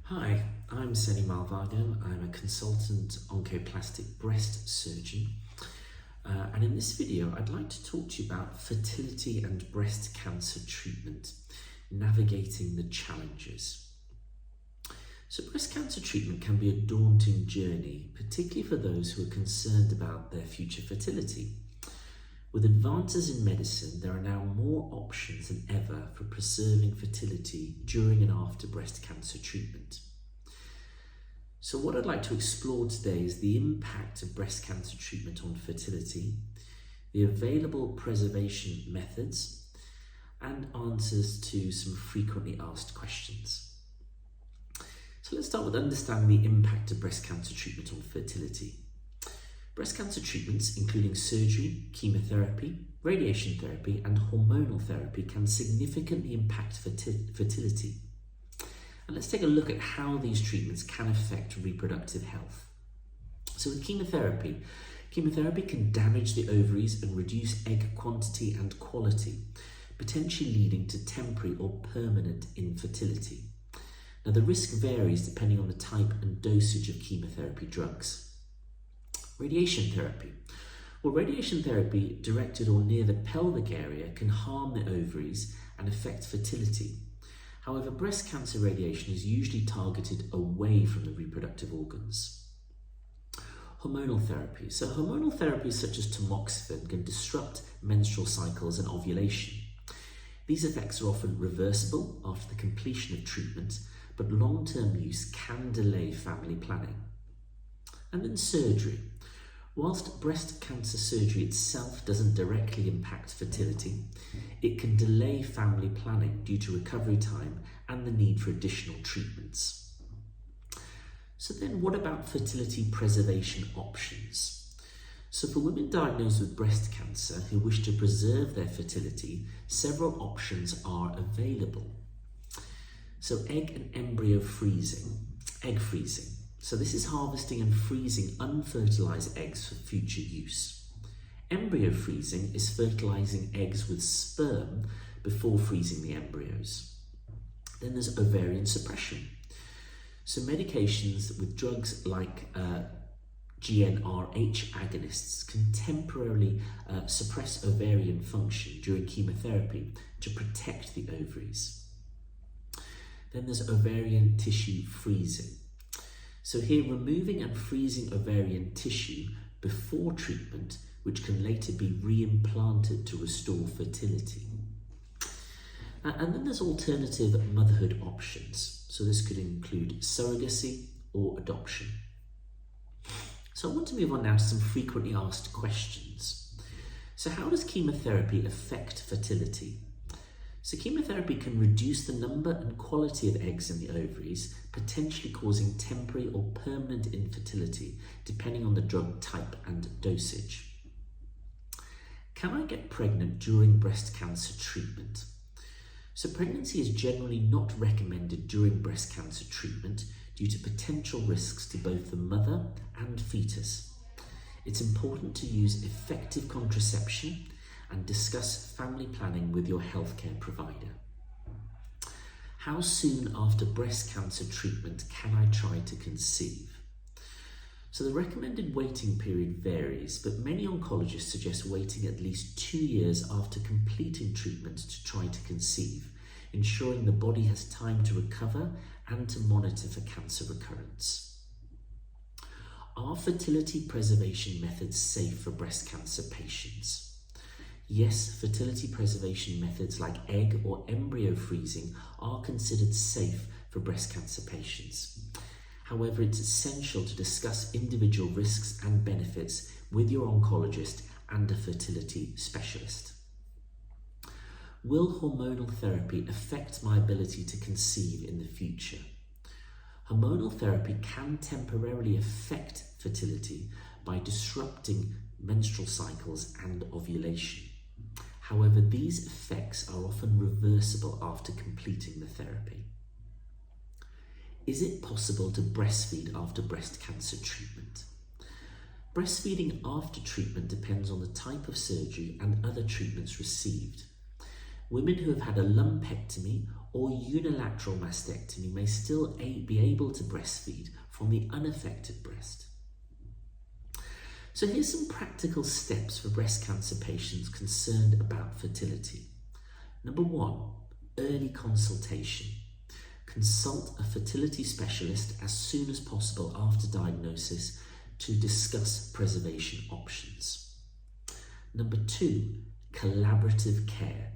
Hi, I'm Seni Malvargan. I'm a consultant oncoplastic breast surgeon. And in this video, I'd like to talk to you about fertility and breast cancer treatment, navigating the challenges. So breast cancer treatment can be a daunting journey, particularly for those who are concerned about their future fertility. With advances in medicine, there are now more options than ever for preserving fertility during and after breast cancer treatment. So what I'd like to explore today is the impact of breast cancer treatment on fertility, the available preservation methods, and answers to some frequently asked questions. So let's start with understanding the impact of breast cancer treatment on fertility. Breast cancer treatments, including surgery, chemotherapy, radiation therapy, and hormonal therapy, can significantly impact fertility. And let's take a look at how these treatments can affect reproductive health. So with chemotherapy can damage the ovaries and reduce egg quantity and quality, potentially leading to temporary or permanent infertility. Now the risk varies depending on the type and dosage of chemotherapy drugs. Radiation therapy. Well, radiation therapy directed or near the pelvic area can harm the ovaries and affect fertility. However, breast cancer radiation is usually targeted away from the reproductive organs. Hormonal therapy. So hormonal therapies such as tamoxifen can disrupt menstrual cycles and ovulation. These effects are often reversible after the completion of treatment, but long-term use can delay family planning. And then surgery. Whilst breast cancer surgery itself doesn't directly impact fertility, it can delay family planning due to recovery time and the need for additional treatments. So then what about fertility preservation options? So for women diagnosed with breast cancer who wish to preserve their fertility, several options are available. So egg and embryo freezing, egg freezing. So this is harvesting and freezing unfertilized eggs for future use. Embryo freezing is fertilizing eggs with sperm before freezing the embryos. Then there's ovarian suppression. So medications with drugs like GnRH agonists can temporarily suppress ovarian function during chemotherapy to protect the ovaries. Then there's ovarian tissue freezing. So here, removing and freezing ovarian tissue before treatment, which can later be reimplanted to restore fertility. And then there's alternative motherhood options. So this could include surrogacy or adoption. So I want to move on now to some frequently asked questions. So how does chemotherapy affect fertility? So chemotherapy can reduce the number and quality of eggs in the ovaries, potentially causing temporary or permanent infertility, depending on the drug type and dosage. Can I get pregnant during breast cancer treatment? So pregnancy is generally not recommended during breast cancer treatment due to potential risks to both the mother and fetus. It's important to use effective contraception and discuss family planning with your healthcare provider. How soon after breast cancer treatment can I try to conceive? So the recommended waiting period varies, but many oncologists suggest waiting at least 2 years after completing treatment to try to conceive, ensuring the body has time to recover and to monitor for cancer recurrence. Are fertility preservation methods safe for breast cancer patients? Yes, fertility preservation methods like egg or embryo freezing are considered safe for breast cancer patients. However, it's essential to discuss individual risks and benefits with your oncologist and a fertility specialist. Will hormonal therapy affect my ability to conceive in the future? Hormonal therapy can temporarily affect fertility by disrupting menstrual cycles and ovulation. However, these effects are often reversible after completing the therapy. Is it possible to breastfeed after breast cancer treatment? Breastfeeding after treatment depends on the type of surgery and other treatments received. Women who have had a lumpectomy or unilateral mastectomy may still be able to breastfeed from the unaffected breast. So here's some practical steps for breast cancer patients concerned about fertility. Number 1, early consultation. Consult a fertility specialist as soon as possible after diagnosis to discuss preservation options. Number 2, collaborative care.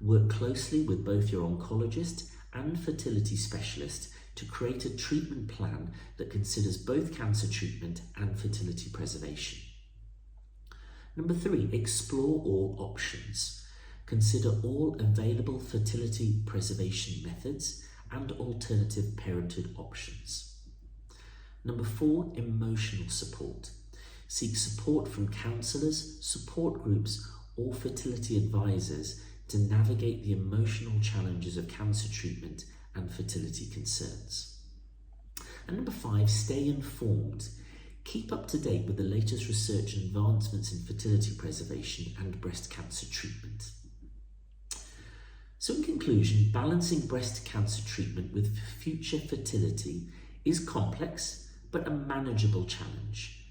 Work closely with both your oncologist and fertility specialist to create a treatment plan that considers both cancer treatment and fertility preservation. Number 3, explore all options. Consider all available fertility preservation methods and alternative parenthood options. Number 4, emotional support. Seek support from counsellors, support groups, or fertility advisors to navigate the emotional challenges of cancer treatment and fertility concerns. And number 5, stay informed. Keep up to date with the latest research and advancements in fertility preservation and breast cancer treatment. So in conclusion, balancing breast cancer treatment with future fertility is complex but a manageable challenge.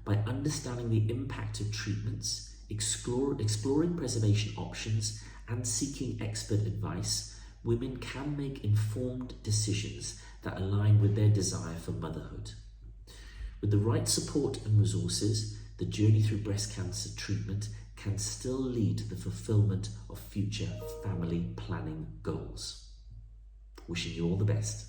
By understanding the impact of treatments, exploring preservation options, and seeking expert advice, women can make informed decisions that align with their desire for motherhood. With the right support and resources, the journey through breast cancer treatment can still lead to the fulfillment of future family planning goals. Wishing you all the best.